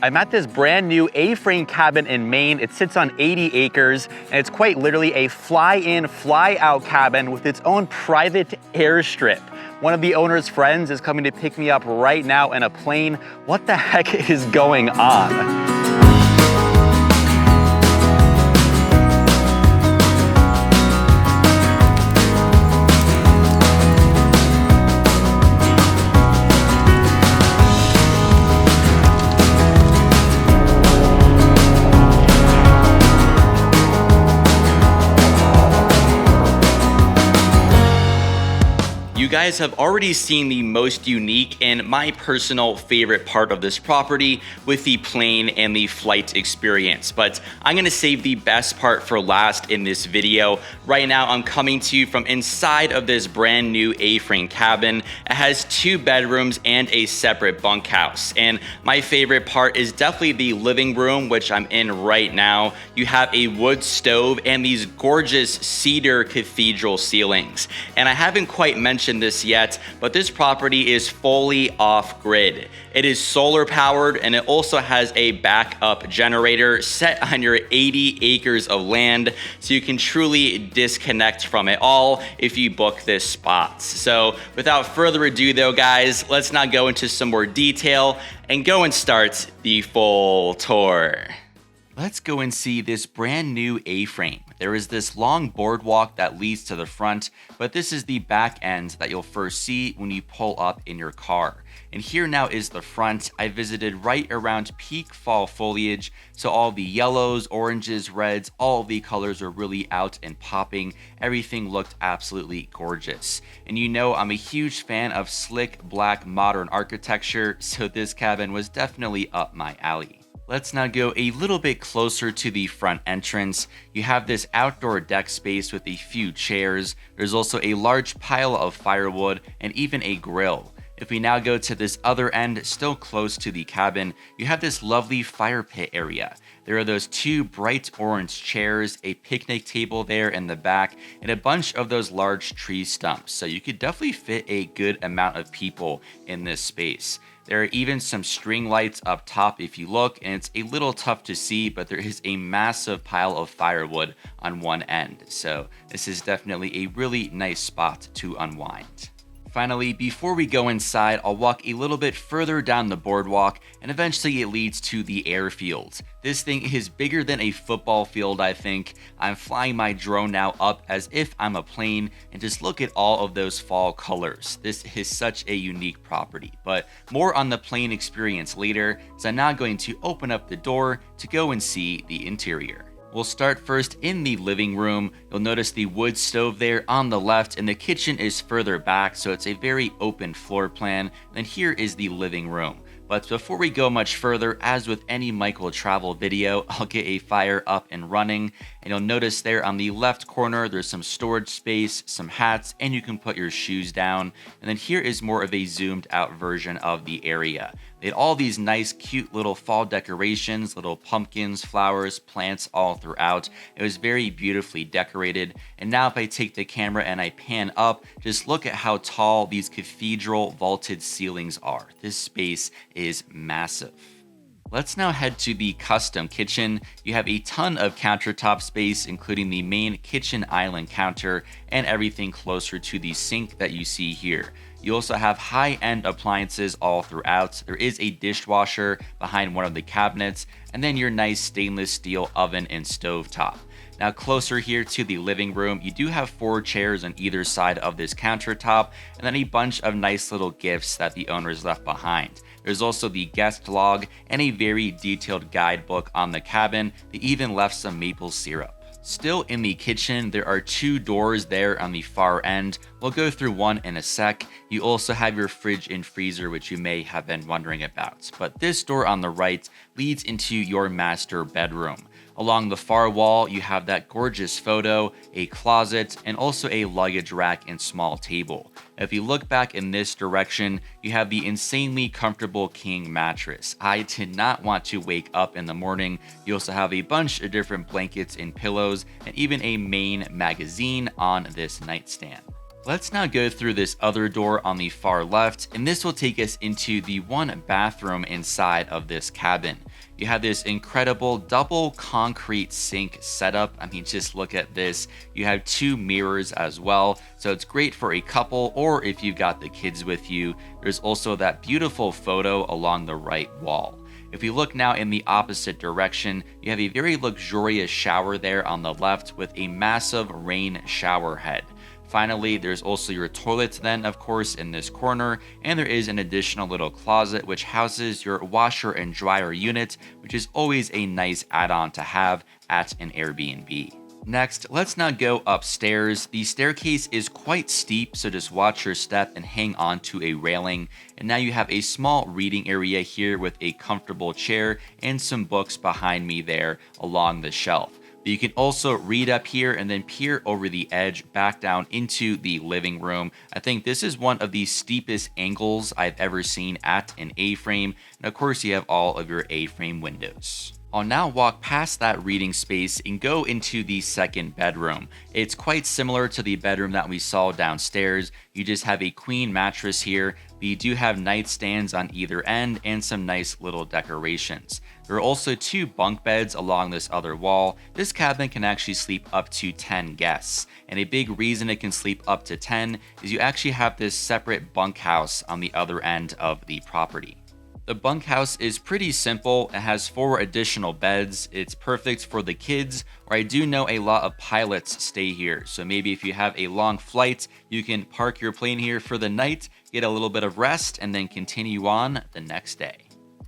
I'm at this brand new A-frame cabin in Maine. It sits on 80 acres and it's quite literally a fly-in, fly-out cabin with its own private airstrip. One of the owner's friends is coming to pick me up right now in a plane. What the heck is going on? You guys have already seen the most unique and my personal favorite part of this property with the plane and the flight experience, but I'm gonna save the best part for last in this video. Right now, I'm coming to you from inside of this brand new A-frame cabin. It has 2 bedrooms and a separate bunkhouse, and my favorite part is definitely the living room, which I'm in right now. You have a wood stove and these gorgeous cedar cathedral ceilings, and I haven't quite mentioned this yet, but this property is fully off-grid. It is solar powered and it also has a backup generator set on your 80 acres of land, so you can truly disconnect from it all if you book this spot. So without further ado though, guys, let's now go into some more detail and go and start the full tour. Let's go and see this brand new A-frame. There is this long boardwalk that leads to the front, but this is the back end that you'll first see when you pull up in your car. And here now is the front. I visited right around peak fall foliage, so all the yellows, oranges, reds, all the colors are really out and popping. Everything looked absolutely gorgeous. And you know I'm a huge fan of slick black modern architecture, so this cabin was definitely up my alley. Let's now go a little bit closer to the front entrance. You have this outdoor deck space with a few chairs. There's also a large pile of firewood and even a grill. If we now go to this other end, still close to the cabin, you have this lovely fire pit area. There are those 2 bright orange chairs, a picnic table there in the back, and a bunch of those large tree stumps. So you could definitely fit a good amount of people in this space. There are even some string lights up top if you look, and it's a little tough to see, but there is a massive pile of firewood on one end. So this is definitely a really nice spot to unwind. Finally, before we go inside, I'll walk a little bit further down the boardwalk and eventually it leads to the airfield. This thing is bigger than a football field, I think. I'm flying my drone now up as if I'm a plane, and just look at all of those fall colors. This is such a unique property, but more on the plane experience later, so I'm now going to open up the door to go and see the interior. We'll start first in the living room. You'll notice the wood stove there on the left, and the kitchen is further back, so it's a very open floor plan. And here is the living room. But before we go much further, as with any MikeWillTravel video, I'll get a fire up and running. And you'll notice there on the left corner, there's some storage space, some hats, and you can put your shoes down. And then here is more of a zoomed out version of the area. They had all these nice, cute little fall decorations, little pumpkins, flowers, plants all throughout. It was very beautifully decorated. And now if I take the camera and I pan up, just look at how tall these cathedral vaulted ceilings are. This space is massive. Let's now head to the custom kitchen. You have a ton of countertop space, including the main kitchen island counter and everything closer to the sink that you see here. You also have high-end appliances all throughout. There is a dishwasher behind one of the cabinets, and then your nice stainless steel oven and stovetop. Now closer here to the living room, you do have 4 chairs on either side of this countertop, and then a bunch of nice little gifts that the owners left behind. There's also the guest log and a very detailed guidebook on the cabin. They even left some maple syrup. Still in the kitchen, there are 2 doors there on the far end. We'll go through one in a sec. You also have your fridge and freezer, which you may have been wondering about. But this door on the right leads into your master bedroom. Along the far wall, you have that gorgeous photo, a closet, and also a luggage rack and small table. If you look back in this direction, you have the insanely comfortable king mattress. I did not want to wake up in the morning. You also have a bunch of different blankets and pillows, and even a Maine magazine on this nightstand. Let's now go through this other door on the far left, and this will take us into the one bathroom inside of this cabin. You have this incredible double concrete sink setup. I mean, just look at this. You have 2 mirrors as well, so it's great for a couple or if you've got the kids with you. There's also that beautiful photo along the right wall. If we look now in the opposite direction, you have a very luxurious shower there on the left with a massive rain shower head. Finally, there's also your toilet then, of course, in this corner, and there is an additional little closet which houses your washer and dryer unit, which is always a nice add-on to have at an Airbnb. Next, let's now go upstairs. The staircase is quite steep, so just watch your step and hang on to a railing. And now you have a small reading area here with a comfortable chair and some books behind me there along the shelf. You can also read up here and then peer over the edge back down into the living room. I think this is one of the steepest angles I've ever seen at an A-frame. And of course, you have all of your A-frame windows. I'll now walk past that reading space and go into the second bedroom. It's quite similar to the bedroom that we saw downstairs. You just have a queen mattress here, but you do have nightstands on either end and some nice little decorations. There are also 2 bunk beds along this other wall. This cabin can actually sleep up to 10 guests. And a big reason it can sleep up to 10 is you actually have this separate bunkhouse on the other end of the property. The bunkhouse is pretty simple. It has 4 additional beds. It's perfect for the kids, or I do know a lot of pilots stay here. So maybe if you have a long flight, you can park your plane here for the night, get a little bit of rest, and then continue on the next day.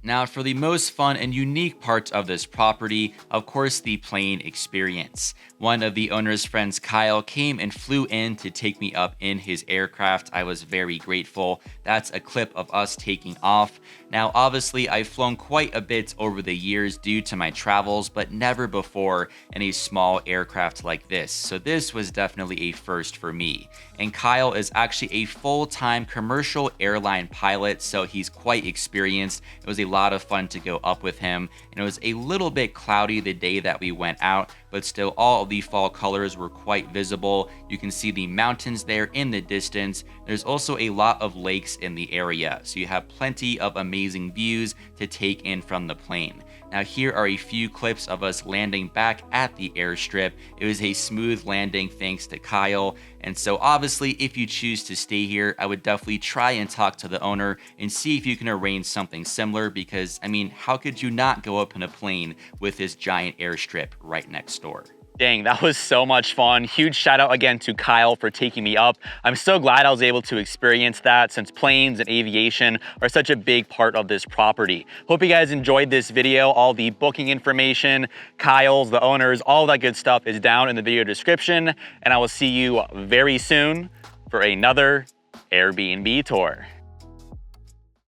Now, for the most fun and unique part of this property, of course, the plane experience. One of the owner's friends, Kyle, came and flew in to take me up in his aircraft. I was very grateful. That's a clip of us taking off. Now, obviously, I've flown quite a bit over the years due to my travels, but never before in a small aircraft like this. So this was definitely a first for me. And Kyle is actually a full-time commercial airline pilot, so he's quite experienced. It was a lot of fun to go up with him, and it was a little bit cloudy the day that we went out, but still all of the fall colors were quite visible. You can see the mountains there in the distance. There's also a lot of lakes in the area, so you have plenty of amazing views to take in from the plane. Now here are a few clips of us landing back at the airstrip. It was a smooth landing thanks to Kyle. And so obviously if you choose to stay here, I would definitely try and talk to the owner and see if you can arrange something similar because, I mean, how could you not go up in a plane with this giant airstrip right next door? Dang, that was so much fun. Huge shout out again to Kyle for taking me up. I'm so glad I was able to experience that since planes and aviation are such a big part of this property. Hope you guys enjoyed this video. All the booking information, Kyle's, the owners, all that good stuff is down in the video description. And I will see you very soon for another Airbnb tour.